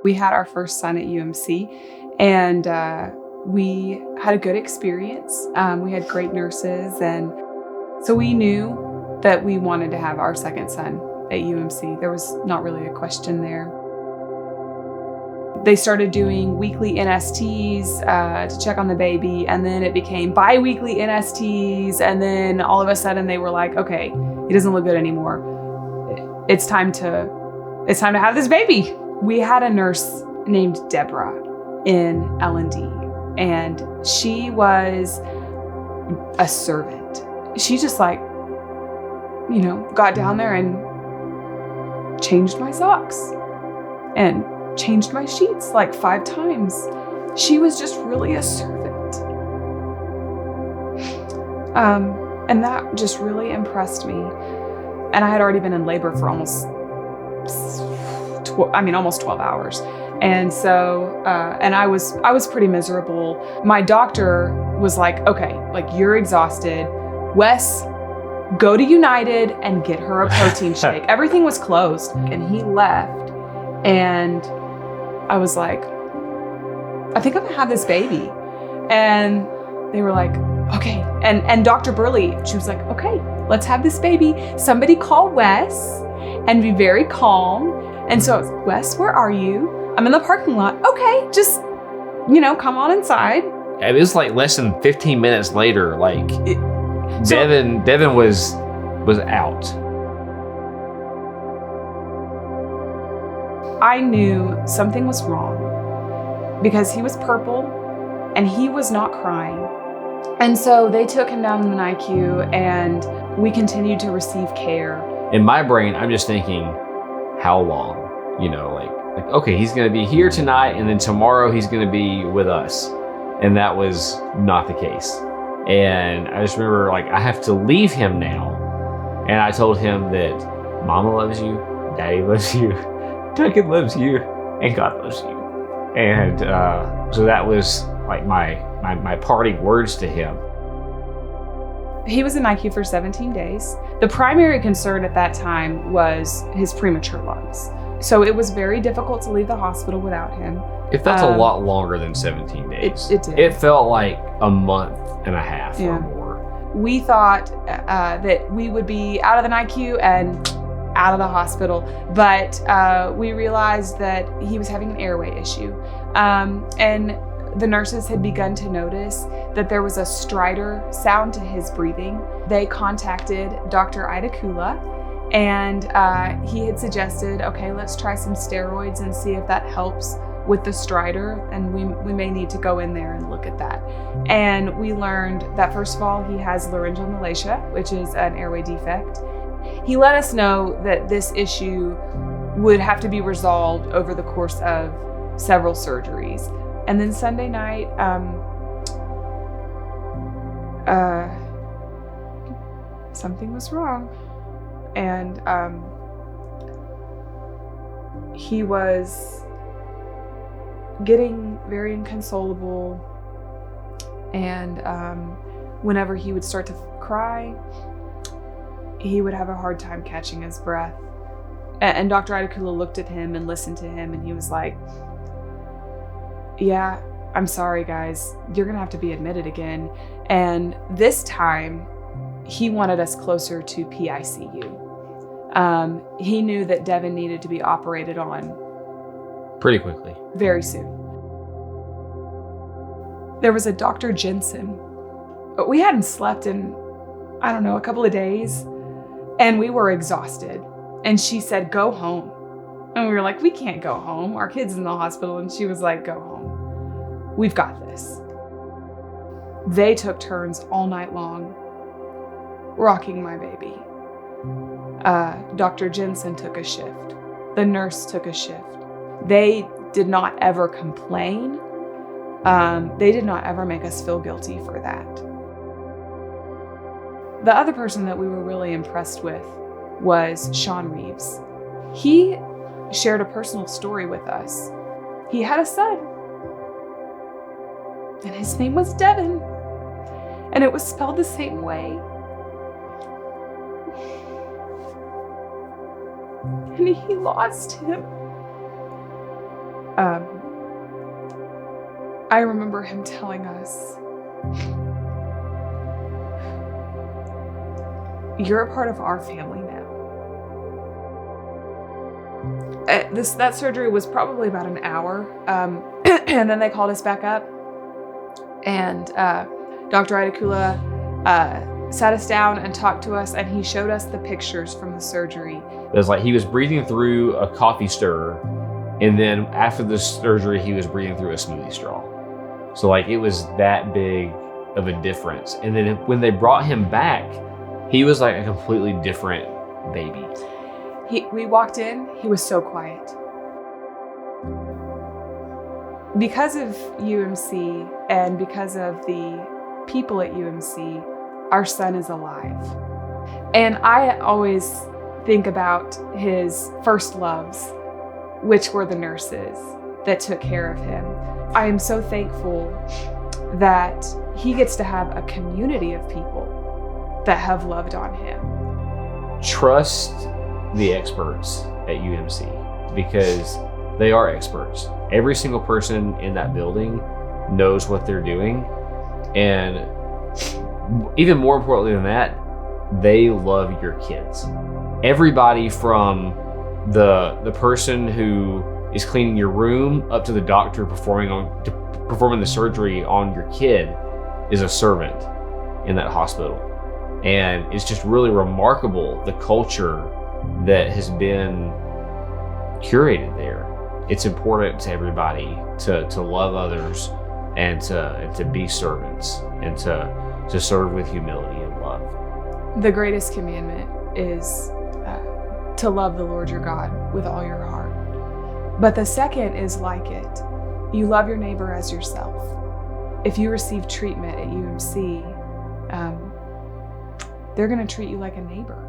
We had our first son at UMC, and we had a good experience. We had great nurses, and so we knew that we wanted to have our second son at UMC. There was not really a question there. They started doing weekly NSTs to check on the baby, and then it became bi-weekly NSTs, and then all of a sudden they were like, okay, he doesn't look good anymore. It's time to have this baby. We had a nurse named Deborah in L&D, and she was a servant. She just got down there and changed my socks and changed my sheets 5 times. She was just really a servant. And that just really impressed me. And I had already been in labor for almost 12 hours. And so, and I was pretty miserable. My doctor was like, okay, you're exhausted. Wes, go to United and get her a protein shake. Everything was closed. And he left. And I was like, I think I'm gonna have this baby. And they were like, okay. And Dr. Burley, she was like, okay, let's have this baby. Somebody call Wes and be very calm. And so I was like, Wes, where are you? I'm in the parking lot. Okay, just, come on inside. It was less than 15 minutes later, Devin was out. I knew something was wrong because he was purple and he was not crying. And so they took him down in the NICU and we continued to receive care. In my brain, I'm just thinking, how long? Okay, he's going to be here tonight and then tomorrow he's going to be with us. And that was not the case. And I just remember I have to leave him now. And I told him that Mama loves you, Daddy loves you, Duncan loves you, and God loves you. And so that was my parting words to him. He was in NICU for 17 days. The primary concern at that time was his premature lungs. So it was very difficult to leave the hospital without him. It felt a lot longer than 17 days. It did. It felt like a month and a half or more. We thought that we would be out of the NICU and out of the hospital, but we realized that he was having an airway issue. And the nurses had begun to notice that there was a stridor sound to his breathing. They contacted Dr. Ida Kula, and he had suggested, okay, let's try some steroids and see if that helps with the stridor, and we may need to go in there and look at that. And we learned that, first of all, he has laryngeal malacia, which is an airway defect. He let us know that this issue would have to be resolved over the course of several surgeries. And then Sunday night, something was wrong. And he was getting very inconsolable. And whenever he would start to cry, he would have a hard time catching his breath. And Dr. Idakula looked at him and listened to him, and he was like, yeah, I'm sorry, guys. You're going to have to be admitted again. And this time, he wanted us closer to PICU. He knew that Devin needed to be operated on pretty quickly. Very soon. There was a Dr. Jensen. We hadn't slept in, a couple of days. And we were exhausted. And she said, go home. And we were like, we can't go home. Our kid's in the hospital. And she was like, go home. We've got this. They took turns all night long rocking my baby. Dr. Jensen took a shift. The nurse took a shift. They did not ever complain. They did not ever make us feel guilty for that. The other person that we were really impressed with was Sean Reeves. He shared a personal story with us. He had a son, and his name was Devin, and it was spelled the same way. And he lost him. I remember him telling us, "You're a part of our family now." That surgery was probably about an hour, and then they called us back up, and Dr. Idakula sat us down and talked to us, and he showed us the pictures from the surgery. It was like he was breathing through a coffee stirrer, and then after the surgery, he was breathing through a smoothie straw. So like it was that big of a difference. And then when they brought him back, he was like a completely different baby. We walked in, he was so quiet. Because of UMC and because of the people at UMC, our son is alive. And I always think about his first loves, which were the nurses that took care of him. I am so thankful that he gets to have a community of people that have loved on him. Trust the experts at UMC because they are experts. Every single person in that building knows what they're doing. And even more importantly than that, they love your kids. Everybody from the person who is cleaning your room up to the doctor performing the surgery on your kid is a servant in that hospital. And it's just really remarkable the culture that has been curated there. It's important to everybody to love others and to be servants and to serve with humility and love. The greatest commandment is to love the Lord your God with all your heart. But the second is like it. You love your neighbor as yourself. If you receive treatment at UMC, they're going to treat you like a neighbor.